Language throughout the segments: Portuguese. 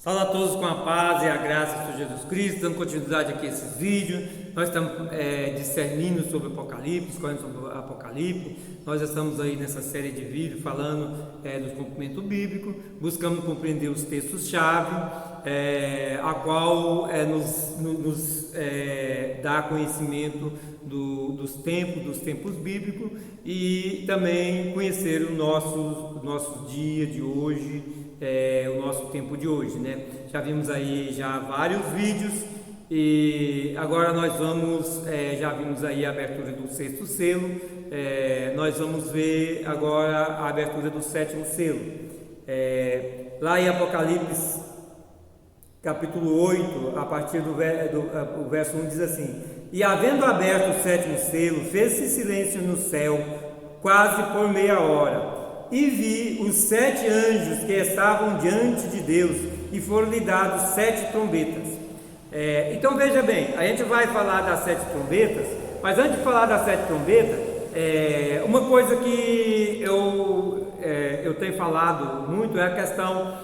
Fala a todos com a paz e a graça de Jesus Cristo, dando continuidade aqui a esses vídeos. Nós estamos discernindo sobre o Apocalipse, escolhendo sobre o Apocalipse. Nós estamos aí nessa série de vídeos falando do cumprimento bíblico, buscando compreender os textos-chave, a qual nos dá conhecimento dos tempos bíblicos e também conhecer o nosso dia de hoje, o nosso tempo de hoje, né? Já vimos aí vários vídeos e agora nós vamos, já vimos aí a abertura do sexto selo, nós vamos ver agora a abertura do sétimo selo. Lá em Apocalipse capítulo 8, a partir do verso 1 diz assim: e havendo aberto o sétimo selo, fez-se silêncio no céu quase por meia hora. E vi os 7 anjos que estavam diante de Deus, e foram-lhe dados 7 trombetas. Então veja bem, a gente vai falar das 7 trombetas, mas antes de falar das 7 trombetas, uma coisa que eu tenho falado muito é a questão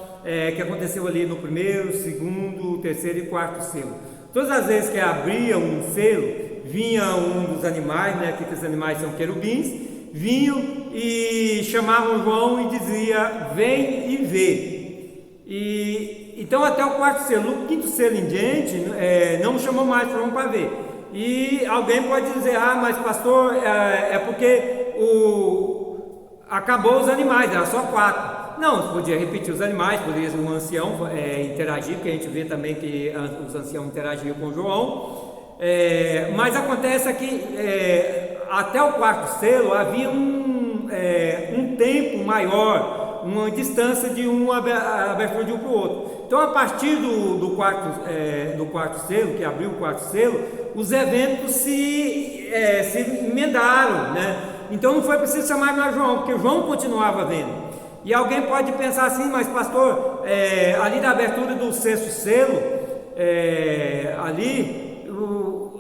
que aconteceu ali no primeiro, segundo, terceiro e quarto selo. Todas as vezes que abria um selo, vinha um dos animais, né, que os animais são querubins, vinham e chamavam João e dizia: vem e vê. E então até o quarto selo, o quinto selo em diante, não chamou mais João para ver. E alguém pode dizer: ah, mas pastor, é porque acabou os animais, era só 4. Não, podia repetir os animais, poderia um ancião interagir, porque a gente vê também que os anciãos interagiam com João. Mas acontece que até o quarto selo havia um tempo maior, uma distância de uma abertura de um para o outro. Então, a partir do quarto selo, que abriu o quarto selo, os eventos se emendaram, né? Então não foi preciso chamar mais João, porque João continuava vendo. E alguém pode pensar assim: mas pastor, ali da abertura do sexto selo,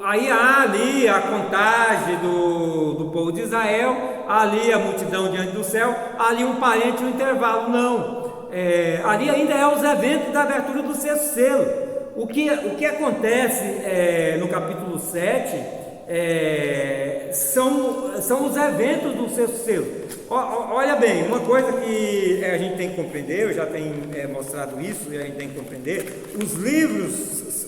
aí há ali a contagem do povo de Israel, ali a multidão diante do céu, ali um parente, um intervalo. Não, ali ainda os eventos da abertura do sexto selo. O que acontece no capítulo 7 são os eventos do sexto selo. Olha bem, uma coisa que a gente tem que compreender, eu já tenho mostrado isso, e a gente tem que compreender: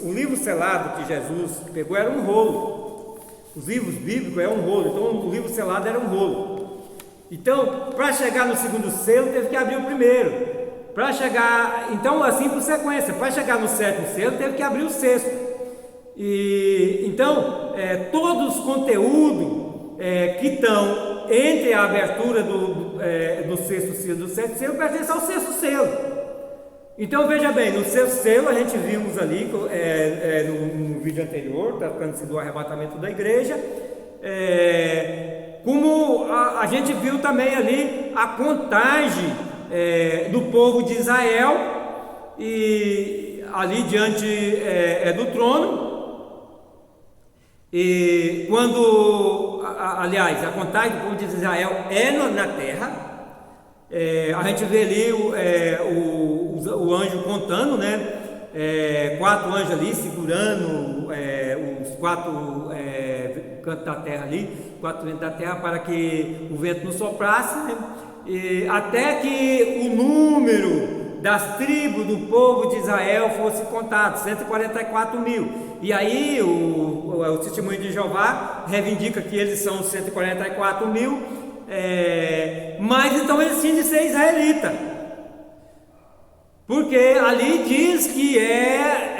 o livro selado que Jesus pegou era um rolo. Os livros bíblicos é um rolo, então o livro selado era um rolo. Então, para chegar no segundo selo, teve que abrir o primeiro. Para chegar, então assim por sequência, para chegar no sétimo selo, teve que abrir o sexto. E então, todos os conteúdos que estão entre a abertura do sexto selo e do sétimo selo pertence ao sexto selo. Então veja bem, no sexto selo a gente vimos ali no vídeo anterior, tratando-se do arrebatamento da igreja, como a gente viu também ali a contagem do povo de Israel, e ali diante do trono. E quando, aliás, a contagem do povo de Israel na terra, a gente vê ali o anjo contando, né? 4 anjos ali segurando os 4 cantos da terra ali, 4 ventos da terra, para que o vento não soprasse, né? Até que o número das tribos do povo de Israel fosse contado, 144 mil. E aí o testemunho de Jeová reivindica que eles são 144 mil, mas então eles tinham de ser israelita, porque ali diz que é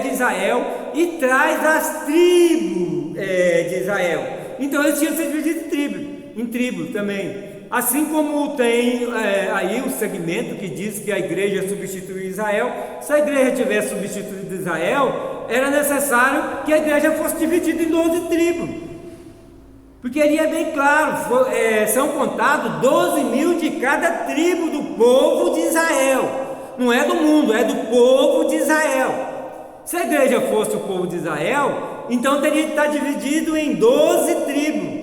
de Israel e traz as tribos de Israel. Então eles tinham de ser divididos em tribo também. Assim como tem aí o segmento que diz que a igreja substituiu Israel. Se a igreja tivesse substituído Israel, era necessário que a igreja fosse dividida em 12 tribos, porque ali é bem claro, são contados 12 mil de cada tribo do povo de Israel. Não é do mundo, é do povo de Israel. Se a igreja fosse o povo de Israel, então teria que estar dividido em 12 tribos.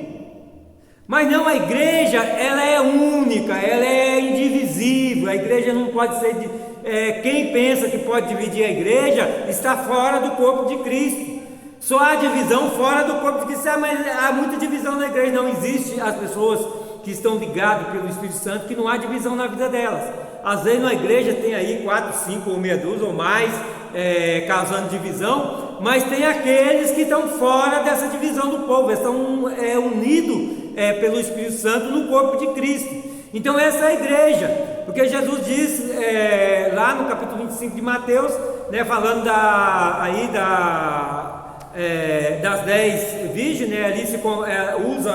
Mas não, a igreja, ela é única, ela é indivisível. A igreja não pode ser... quem pensa que pode dividir a igreja está fora do corpo de Cristo. Só há divisão fora do corpo de Cristo. Mas há muita divisão na igreja. Não existe as pessoas que estão ligadas pelo Espírito Santo, que não há divisão na vida delas. Às vezes na igreja tem aí 4, 5 ou meia dúzia ou mais causando divisão, mas tem aqueles que estão fora dessa divisão do povo, estão unidos pelo Espírito Santo no corpo de Cristo. Então essa é a igreja, porque Jesus diz lá no capítulo 25 de Mateus, falando das 10 virgens, ali se usa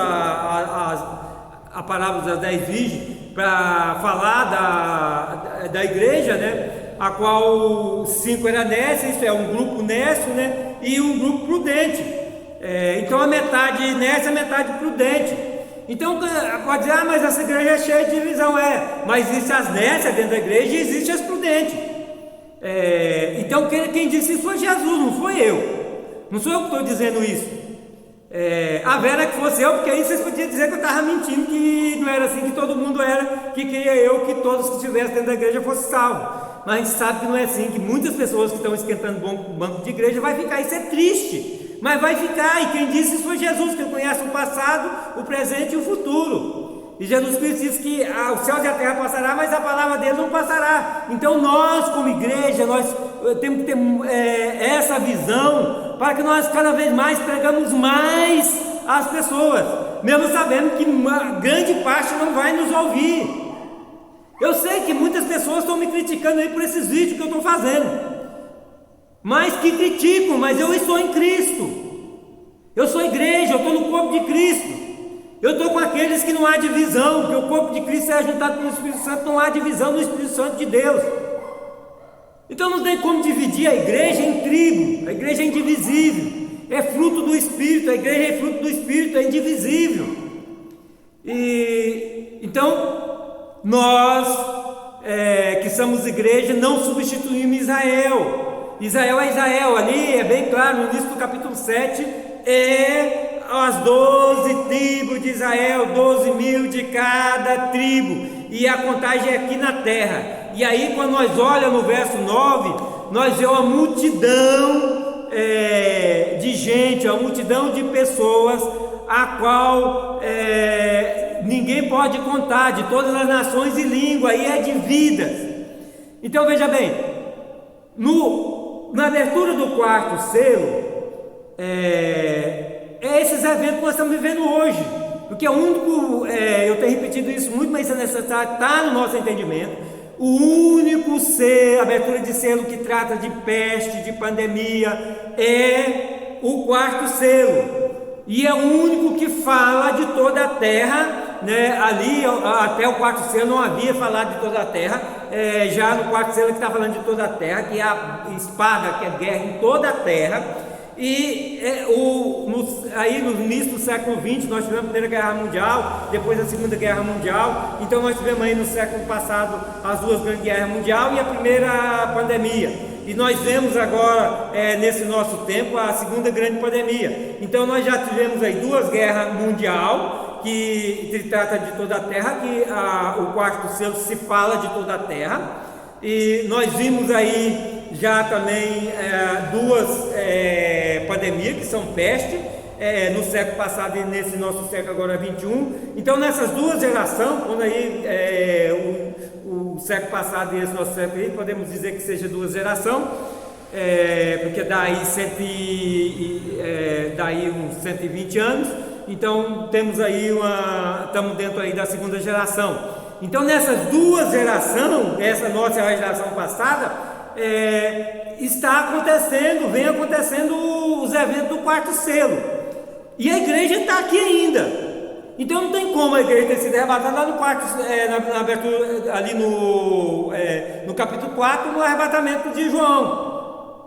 a parábola das 10 virgens para falar da igreja, a qual 5 era nécia, isso é um grupo nécio, e um grupo prudente. Então a metade nécia, a metade prudente. Então pode dizer, mas essa igreja é cheia de divisão, mas existem as nécias dentro da igreja e existem as prudentes. Então quem disse isso foi Jesus, não foi eu. Não sou eu que estou dizendo isso. A vera que fosse eu, porque aí vocês podiam dizer que eu estava mentindo, que não era assim, que todo mundo era, que queria eu que todos que estivessem dentro da igreja fossem salvos. Mas a gente sabe que não é assim, que muitas pessoas que estão esquentando banco de igreja vai ficar, isso é triste, mas vai ficar, e quem disse isso foi Jesus, que conhece o passado, o presente e o futuro. E Jesus Cristo disse que o céu e a terra passará, mas a palavra dele não passará. Então nós como igreja, nós temos que ter essa visão, para que nós cada vez mais pregamos mais às pessoas, mesmo sabendo que uma grande parte não vai nos ouvir. Eu sei que muitas pessoas estão me criticando aí por esses vídeos que eu estou fazendo, mas que criticam, mas eu estou em Cristo, eu sou igreja, eu estou no corpo de Cristo, eu estou com aqueles que não há divisão, porque o corpo de Cristo é ajuntado pelo Espírito Santo, não há divisão no Espírito Santo de Deus. Então não tem como dividir a igreja em tribo, a igreja é indivisível, é fruto do Espírito, a igreja é fruto do Espírito, é indivisível. E então nós que somos igreja não substituímos Israel. Israel é Israel, ali é bem claro, no início do capítulo 7, as 12 tribos de Israel, 12.000 de cada tribo, e a contagem é aqui na terra. E aí quando nós olhamos no verso 9, nós vemos uma multidão de gente, uma multidão de pessoas, a qual ninguém pode contar, de todas as nações e línguas, e de vidas. Então veja bem, na abertura do quarto selo, esses eventos que nós estamos vivendo hoje, porque é o único, eu tenho repetido isso muito, mas isso é necessário, está no nosso entendimento, o único abertura de selo que trata de peste, de pandemia, é o quarto selo, e é o único que fala de toda a terra, ali até o quarto selo não havia falado de toda a terra, já no quarto selo que está falando de toda a terra, que é a espada, que é guerra em toda a terra. E aí no início do século XX nós tivemos a Primeira Guerra Mundial, depois a Segunda Guerra Mundial, então nós tivemos aí no século passado as duas grandes guerras mundiais e a primeira pandemia, e nós vemos agora nesse nosso tempo a segunda grande pandemia. Então nós já tivemos aí duas guerras mundiais que trata de toda a terra, que o quarto selo se fala de toda a terra, e nós vimos aí já também duas pandemias que são peste, no século passado e nesse nosso século agora 21. Então nessas duas gerações, quando aí o século passado e esse nosso século aí, podemos dizer que seja duas gerações, porque daí uns 120 anos. Então temos aí estamos dentro aí da segunda geração. Então nessas duas gerações, essa nossa geração passada, vem acontecendo os eventos do quarto selo, e a igreja está aqui ainda. Então não tem como a igreja ter sido arrebatada lá no quarto, na abertura, ali no capítulo 4, no arrebatamento de João,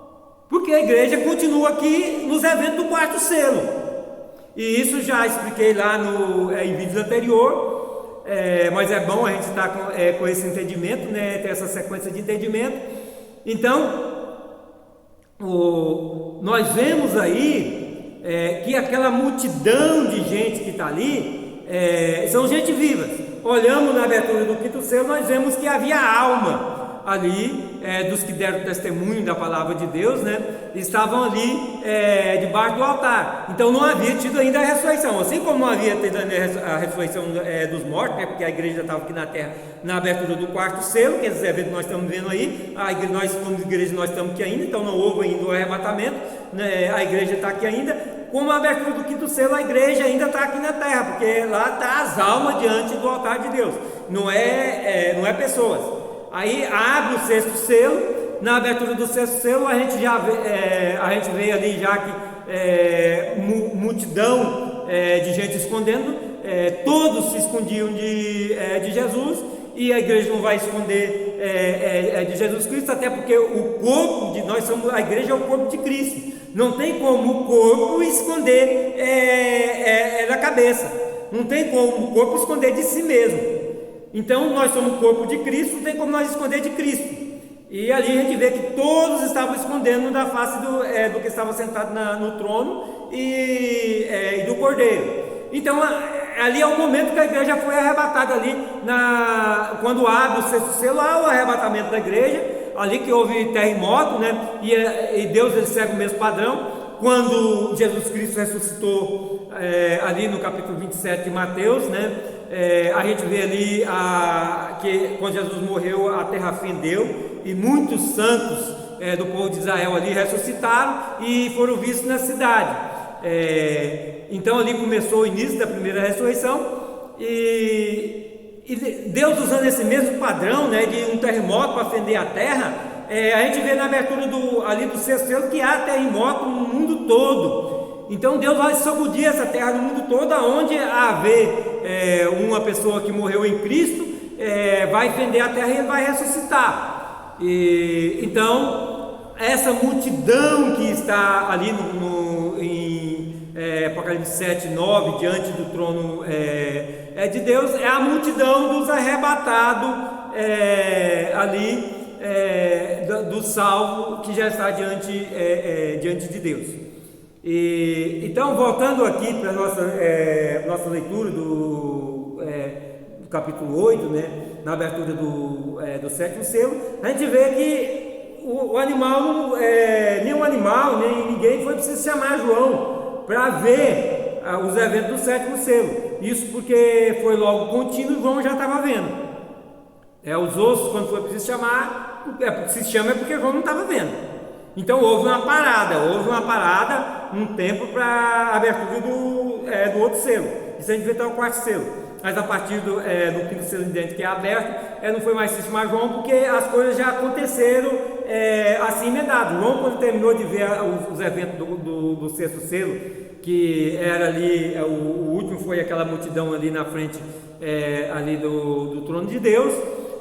porque a igreja continua aqui nos eventos do quarto selo, e isso já expliquei lá em vídeos anteriores. Mas é bom a gente estar com esse entendimento, ter essa sequência de entendimento. Então nós vemos aí que aquela multidão de gente que está ali, são gente vivas. Olhamos na abertura do quinto selo, nós vemos que havia alma ali, dos que deram testemunho da palavra de Deus, né? Estavam ali debaixo do altar. Então não havia tido ainda a ressurreição, assim como não havia tido a ressurreição dos mortos, né? Porque a igreja estava aqui na terra na abertura do quarto selo, que é esses eventos que nós estamos vendo aí. Nós como igreja nós estamos aqui ainda, então não houve ainda o arrebatamento, né? A igreja está aqui ainda. Com a abertura do quinto selo, a igreja ainda está aqui na terra, porque lá está as almas diante do altar de Deus, não é pessoas. Aí abre o sexto selo. Na abertura do sexto selo a gente vê ali já que multidão de gente escondendo, todos se escondiam de Jesus, e a igreja não vai esconder de Jesus Cristo, até porque o corpo de nós somos, a igreja é o corpo de Cristo, não tem como o corpo esconder da cabeça, não tem como o corpo esconder de si mesmo. Então nós somos o corpo de Cristo, não tem como nós esconder de Cristo. E ali a gente vê que todos estavam escondendo da face do que estava sentado no trono e do Cordeiro. Então ali é o momento que a igreja foi arrebatada ali, quando abre o sexto selo, há o arrebatamento da igreja, ali que houve terremoto, né? E Deus ele segue o mesmo padrão. Quando Jesus Cristo ressuscitou, ali no capítulo 27 de Mateus, né? A gente vê ali que quando Jesus morreu, a terra fendeu, e muitos santos do povo de Israel ali ressuscitaram e foram vistos na cidade. Então ali começou o início da primeira ressurreição, e Deus usando esse mesmo padrão, né, de um terremoto para fender a terra. A gente vê na abertura do sexto selo que há terremoto no mundo todo. Então Deus vai sacudir essa terra no mundo todo, aonde haver uma pessoa que morreu em Cristo, vai fender a terra e ele vai ressuscitar. Então essa multidão que está ali em Apocalipse 7, 9, diante do trono de Deus, é a multidão dos arrebatados ali, do salvo que já está diante de Deus. Então, voltando aqui para a nossa leitura do capítulo 8, né, na abertura do sétimo selo, a gente vê que o animal, nenhum animal, nem ninguém foi preciso chamar João para ver os eventos do sétimo selo. Isso porque foi logo contínuo, João já estava vendo. Os ossos, quando foi preciso chamar, se chama porque João não estava vendo. Então houve uma parada, um tempo para a abertura do outro selo. Isso a gente vê até o quarto selo. Mas a partir do quinto selo em diante, que é aberto, não foi mais preciso chamar João, porque as coisas já aconteceram assim emendado. João, quando terminou de ver os eventos do sexto selo, que era ali, o último foi aquela multidão ali na frente ali do trono de Deus,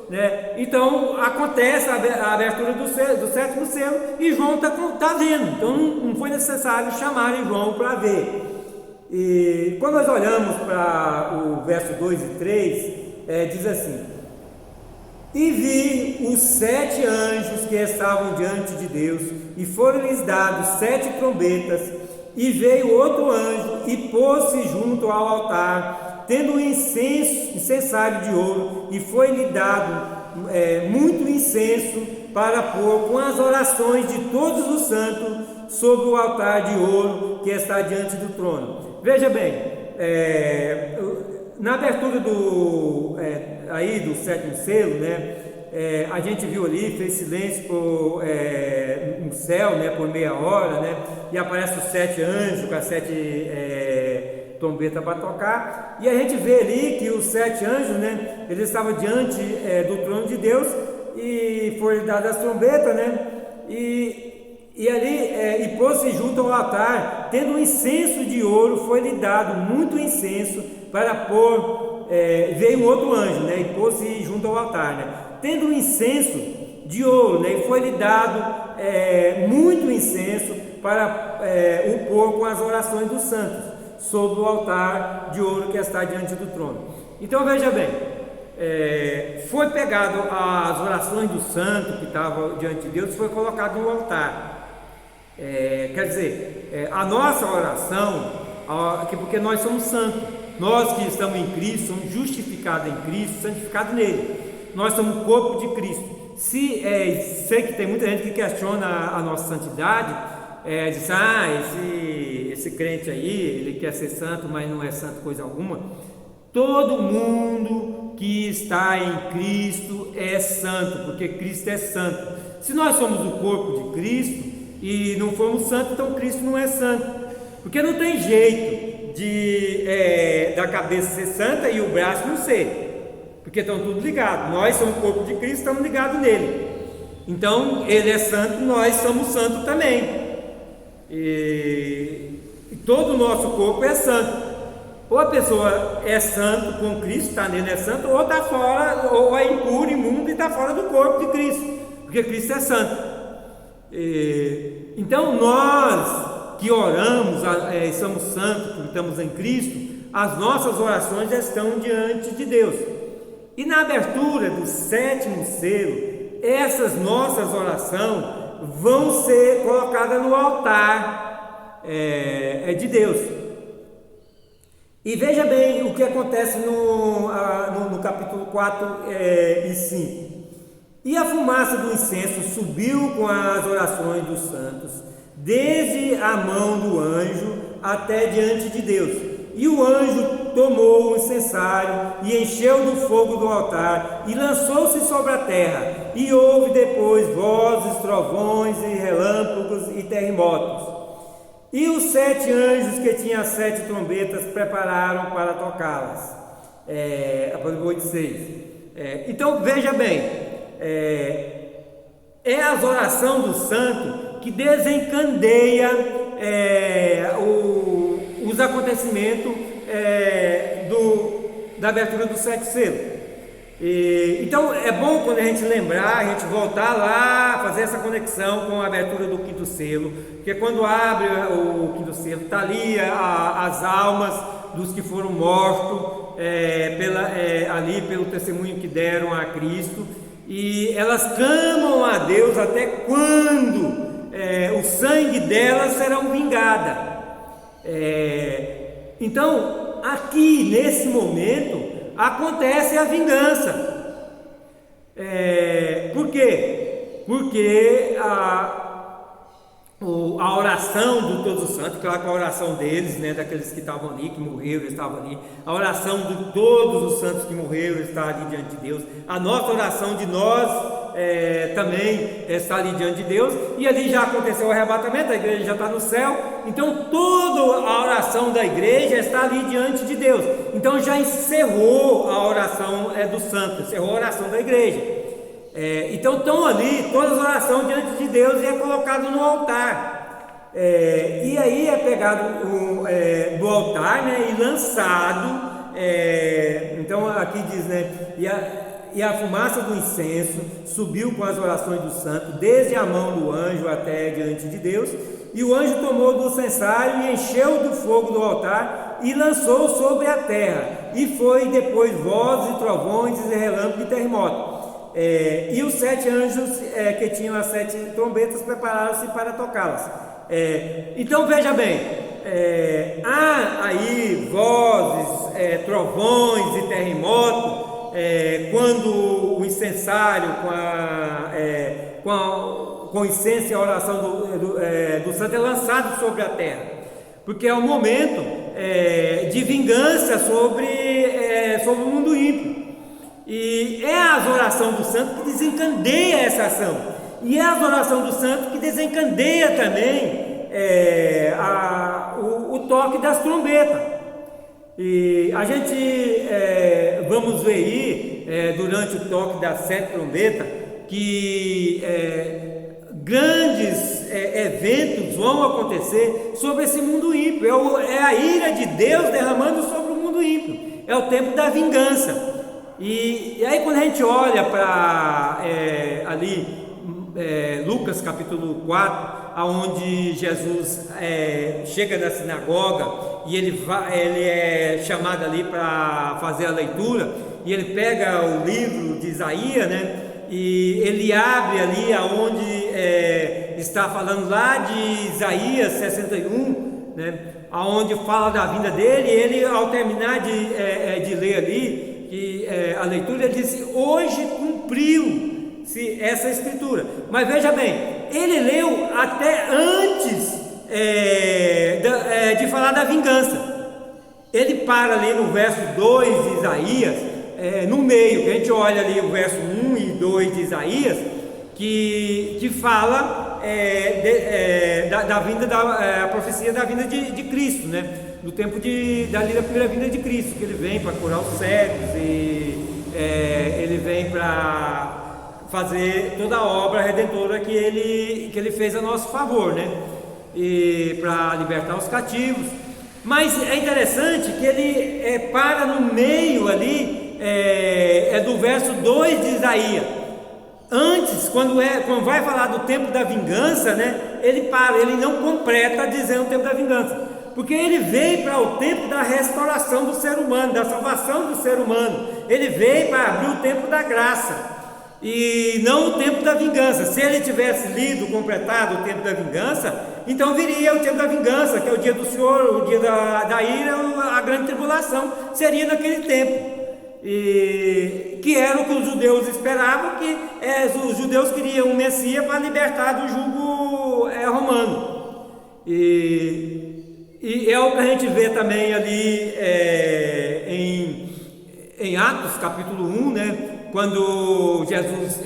né? Então acontece a abertura do sétimo selo e João está vendo. Então não foi necessário chamarem João para ver. E quando nós olhamos para o verso 2 e 3, diz assim: e vi os 7 anjos que estavam diante de Deus, e foram-lhes dados 7 trombetas, e veio outro anjo e pôs-se junto ao altar, tendo um incensário de ouro, e foi-lhe dado muito incenso para pôr com as orações de todos os santos sobre o altar de ouro que está diante do trono. Veja bem, na abertura do sétimo selo, né, a gente viu ali, fez silêncio no céu, né, por meia hora, né, e aparece os 7 anjos com as 7 trombetas para tocar, e a gente vê ali que os 7 anjos, né, eles estavam diante do trono de Deus, e foram dadas as trombetas, né, e ali, e pôs-se junto ao altar, tendo um incenso de ouro, foi-lhe dado muito incenso para pôr, veio um outro anjo, né, e pôs-se junto ao altar, né, tendo um incenso de ouro, né, e foi-lhe dado muito incenso para o pôr com as orações dos santos, sobre o altar de ouro que está diante do trono. Então veja bem, foi pegado as orações do santo que estavam diante de Deus, foi colocado no altar. Quer dizer, a nossa oração, porque nós somos santos, nós que estamos em Cristo, somos justificados em Cristo, santificados nele. Nós somos o corpo de Cristo. Sei que tem muita gente que questiona a nossa santidade, diz, esse crente aí, ele quer ser santo, mas não é santo coisa alguma. Todo mundo que está em Cristo é santo, porque Cristo é santo. Se nós somos o corpo de Cristo e não formos santos, então Cristo não é santo, porque não tem jeito da cabeça ser santa e o braço não ser, porque estão tudo ligados. Nós somos o corpo de Cristo, estamos ligados nele. Então ele é santo, nós somos santos também. E todo o nosso corpo é santo. Ou a pessoa é santo com Cristo, está nele, é santo, ou está fora, ou é impuro, imundo e está fora do corpo de Cristo, porque Cristo é santo. Então nós que oramos, somos santos, porque estamos em Cristo, as nossas orações já estão diante de Deus. E na abertura do 7º selo, essas nossas orações vão ser colocadas no altar de Deus. E veja bem o que acontece no capítulo 4 e 5. E a fumaça do incenso subiu com as orações dos santos, desde a mão do anjo até diante de Deus. E o anjo tomou o incensário e encheu do fogo do altar e lançou-se sobre a terra. E houve depois vozes, trovões e relâmpagos e terremotos. E os 7 anjos que tinham as 7 trombetas prepararam para tocá-las. Apocalipse 8:6. Então veja bem, é a oração do santo que desencadeia os acontecimentos da abertura do 7º selo. Então é bom quando a gente lembrar, a gente voltar lá, fazer essa conexão com a abertura do 5º selo, porque quando abre o 5º selo, está ali as almas dos que foram mortos ali pelo testemunho que deram a Cristo, e elas clamam a Deus até quando o sangue delas serão vingadas. Então aqui nesse momento acontece a vingança. Por quê? Porque a oração de todos os santos, claro que a oração deles, daqueles que estavam ali, que morreram, estavam ali, a oração de todos os santos que morreram está ali diante de Deus, a nossa oração de nós também está ali diante de Deus, e ali já aconteceu o arrebatamento, a igreja já está no céu, então toda a oração da igreja está ali diante de Deus. Então já encerrou a oração dos santos, encerrou a oração da igreja. Então estão ali todas as orações diante de Deus e é colocado no altar. E aí é pegado do altar, e lançado. Então aqui diz, e a fumaça do incenso subiu com as orações do santo, desde a mão do anjo até diante de Deus. E o anjo tomou do censário e encheu do fogo do altar e lançou sobre a terra. E foi depois vozes e trovões e relâmpagos e terremotos. E os 7 anjos que tinham as 7 trombetas prepararam-se para tocá-las. Então veja bem, há aí vozes, trovões e terremotos quando o incensário com o incenso e a oração do santo é lançado sobre a terra, porque é o momento de vingança sobre o mundo ímpio. E é a oração do santo que desencadeia essa ação, e é a oração do santo que desencadeia também o toque das trombetas. E a gente vamos ver aí durante o toque das 7 trombetas que grandes eventos vão acontecer sobre esse mundo ímpio. É a ira de Deus derramando sobre o mundo ímpio, é o tempo da vingança. E aí quando a gente olha para Lucas capítulo 4, aonde Jesus chega na sinagoga e ele é chamado ali para fazer a leitura, e ele pega o livro de Isaías, e ele abre ali aonde está falando lá de Isaías 61, né, onde fala da vinda dele. Ele, ao terminar de ler ali, a leitura, ele disse: hoje cumpriu-se essa escritura. Mas veja bem, ele leu até antes de falar da vingança. Ele para ali no verso 2 de Isaías, no meio, que a gente olha ali o verso 1 e 2 de Isaías, que fala da vinda, a profecia da vinda de Cristo, né? No tempo da primeira vinda de Cristo, que ele vem para curar os cegos, e ele vem para fazer toda a obra redentora que ele fez a nosso favor, né? E para libertar os cativos. Mas é interessante que ele para no meio ali, do verso 2 de Isaías. Antes, quando vai falar do tempo da vingança, né, ele não completa dizendo o tempo da vingança, porque ele veio para o tempo da restauração do ser humano, da salvação do ser humano. Ele veio para abrir o tempo da graça, e não o tempo da vingança. Se ele tivesse completado o tempo da vingança, então viria o tempo da vingança, que é o dia do Senhor, o dia da ira, a grande tribulação, seria naquele tempo. E que era o que os judeus esperavam, que os judeus queriam um Messias para libertar do jugo romano. E é o que a gente vê também ali em Atos capítulo 1, né, quando Jesus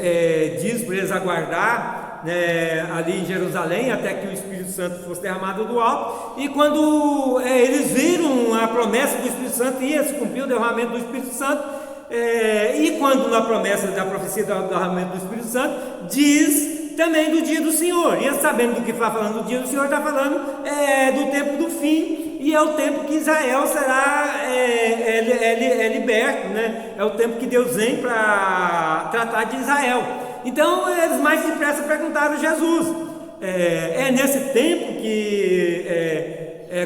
diz para eles aguardar, né, ali em Jerusalém, até que o Espírito Santo fosse derramado do alto. E quando eles viram a promessa do Espírito Santo, ia se cumprir o derramamento do Espírito Santo, e quando na promessa da profecia do derramamento do Espírito Santo, diz também do dia do Senhor. E sabendo do que está falando do dia do Senhor, está falando do tempo do fim, e é o tempo que Israel será liberto, né? É o tempo que Deus vem para tratar de Israel. Então eles mais depressa perguntaram a Jesus: nesse tempo que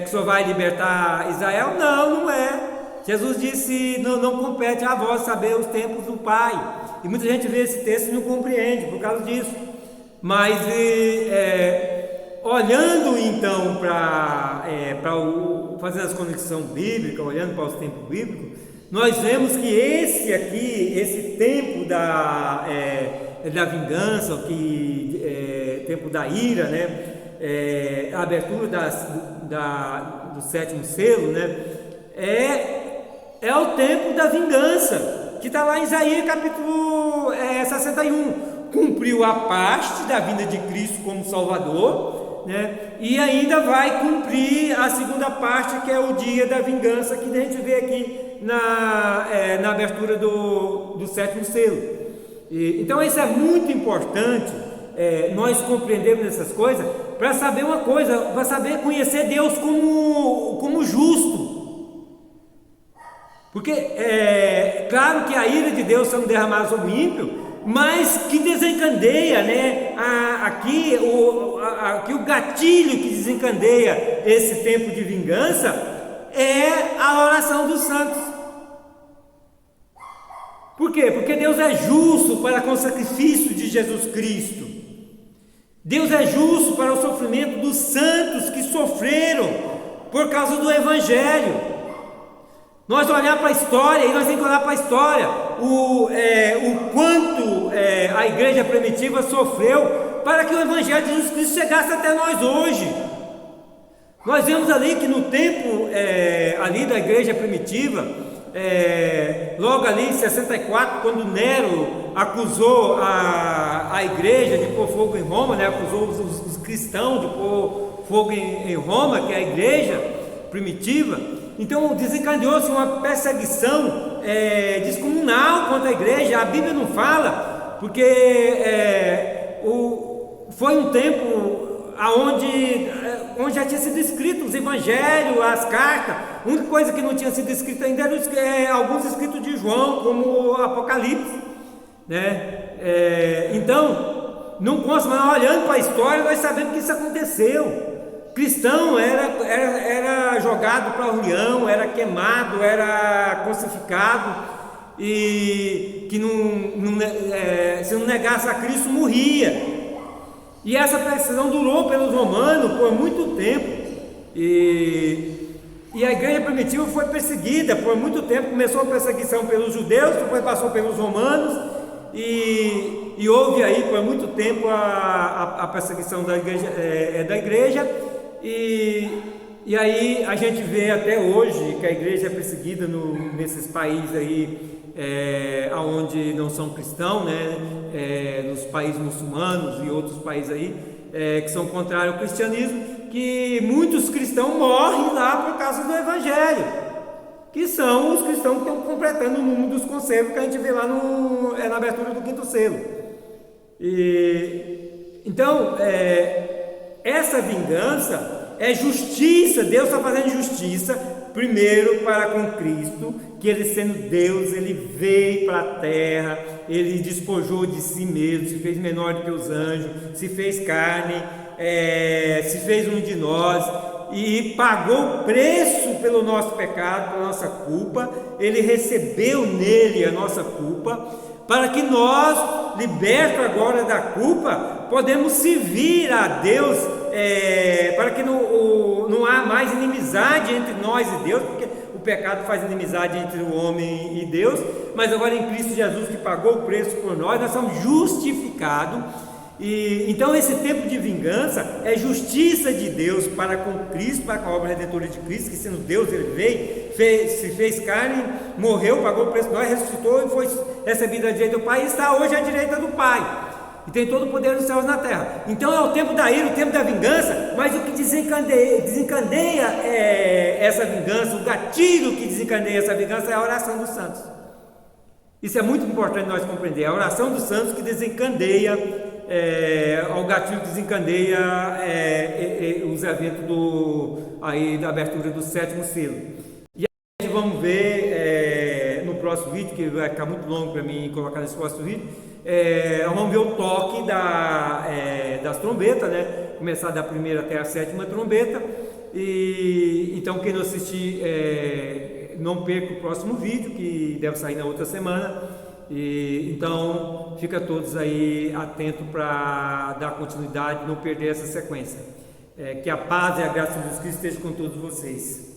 o Senhor vai libertar Israel? Não é. Jesus disse: não compete a vós saber os tempos do Pai. E muita gente vê esse texto e não compreende por causa disso. Mas olhando então fazendo as conexões bíblicas, olhando para os tempos bíblicos, nós vemos que esse tempo da vingança, tempo da ira, né, a abertura do sétimo selo, né, é o tempo da vingança, que está lá em Isaías capítulo 61. Cumpriu a parte da vinda de Cristo como Salvador, né, e ainda vai cumprir a segunda parte, que é o dia da vingança, que a gente vê aqui na abertura do sétimo selo. Então isso é muito importante, nós compreendermos essas coisas, para saber uma coisa, para saber conhecer Deus como justo. Porque claro que a ira de Deus são derramadas sobre o ímpio, mas que desencadeia, né, aqui o gatilho que desencadeia esse tempo de vingança é a oração dos santos. Por quê? Porque Deus é justo para com o sacrifício de Jesus Cristo. Deus é justo para o sofrimento dos santos que sofreram por causa do Evangelho. Nós olhar para a história, e nós temos que olhar para a história, o quanto a igreja primitiva sofreu para que o Evangelho de Jesus Cristo chegasse até nós hoje. Nós vemos ali que no tempo ali da igreja primitiva, logo ali em 64, quando Nero acusou a igreja de pôr fogo em Roma, né, acusou os cristãos de pôr fogo em Roma, que é a igreja primitiva. Então desencadeou-se uma perseguição descomunal contra a igreja. A Bíblia não fala, porque foi um tempo onde já tinha sido escrito os evangelhos, as cartas. A única coisa que não tinha sido escrita ainda eram alguns escritos de João, como o Apocalipse, né? Então não consta, mas olhando para a história, nós sabemos que isso aconteceu. Cristão era jogado para o leão, era queimado, era crucificado, e que se não negasse a Cristo, morria. E essa perseguição durou pelos romanos por muito tempo. E a igreja primitiva foi perseguida por muito tempo. Começou a perseguição pelos judeus, depois passou pelos romanos, e houve aí por muito tempo a perseguição da igreja, e aí a gente vê até hoje que a igreja é perseguida nesses países aí, onde não são cristãos, né? Nos países muçulmanos e outros países aí que são contrários ao cristianismo, que muitos cristãos morrem lá por causa do evangelho, que são os cristãos que estão completando o número dos conselhos que a gente vê lá na abertura do 5º selo. Então, essa vingança é justiça. Deus está fazendo justiça, primeiro para com Cristo, que ele sendo Deus, ele veio para a terra, ele despojou de si mesmo, se fez menor do que os anjos, se fez carne, se fez um de nós, e pagou o preço pelo nosso pecado, pela nossa culpa. Ele recebeu nele a nossa culpa, para que nós, libertos agora da culpa, podemos servir a Deus, para que não há mais inimizade entre nós e Deus, porque o pecado faz inimizade entre o homem e Deus, mas agora em Cristo Jesus, que pagou o preço por nós, nós somos justificados. Então esse tempo de vingança é justiça de Deus para com Cristo, para com a obra redentora de Cristo, que sendo Deus ele veio, se fez carne, morreu, pagou o preço por nós, ressuscitou e foi recebido à direita do Pai, e está hoje à direita do Pai, e tem todo o poder dos céus e na terra. Então é o tempo da ira, o tempo da vingança, mas o que desencadeia essa vingança, o gatilho que desencadeia essa vingança é a oração dos santos. Isso é muito importante nós compreender. A oração dos santos que desencadeia, o gatilho que desencadeia os eventos da abertura do 7º selo. E a gente vamos ver no próximo vídeo, que vai ficar muito longo para mim colocar nesse próximo vídeo. Vamos ver o toque das trombetas, né? Começar da primeira até a 7ª trombeta. Então quem não assistir, não perca o próximo vídeo, que deve sair na outra semana. Então fica todos aí atentos para dar continuidade, não perder essa sequência. Que a paz e a graça de Jesus Cristo estejam com todos vocês.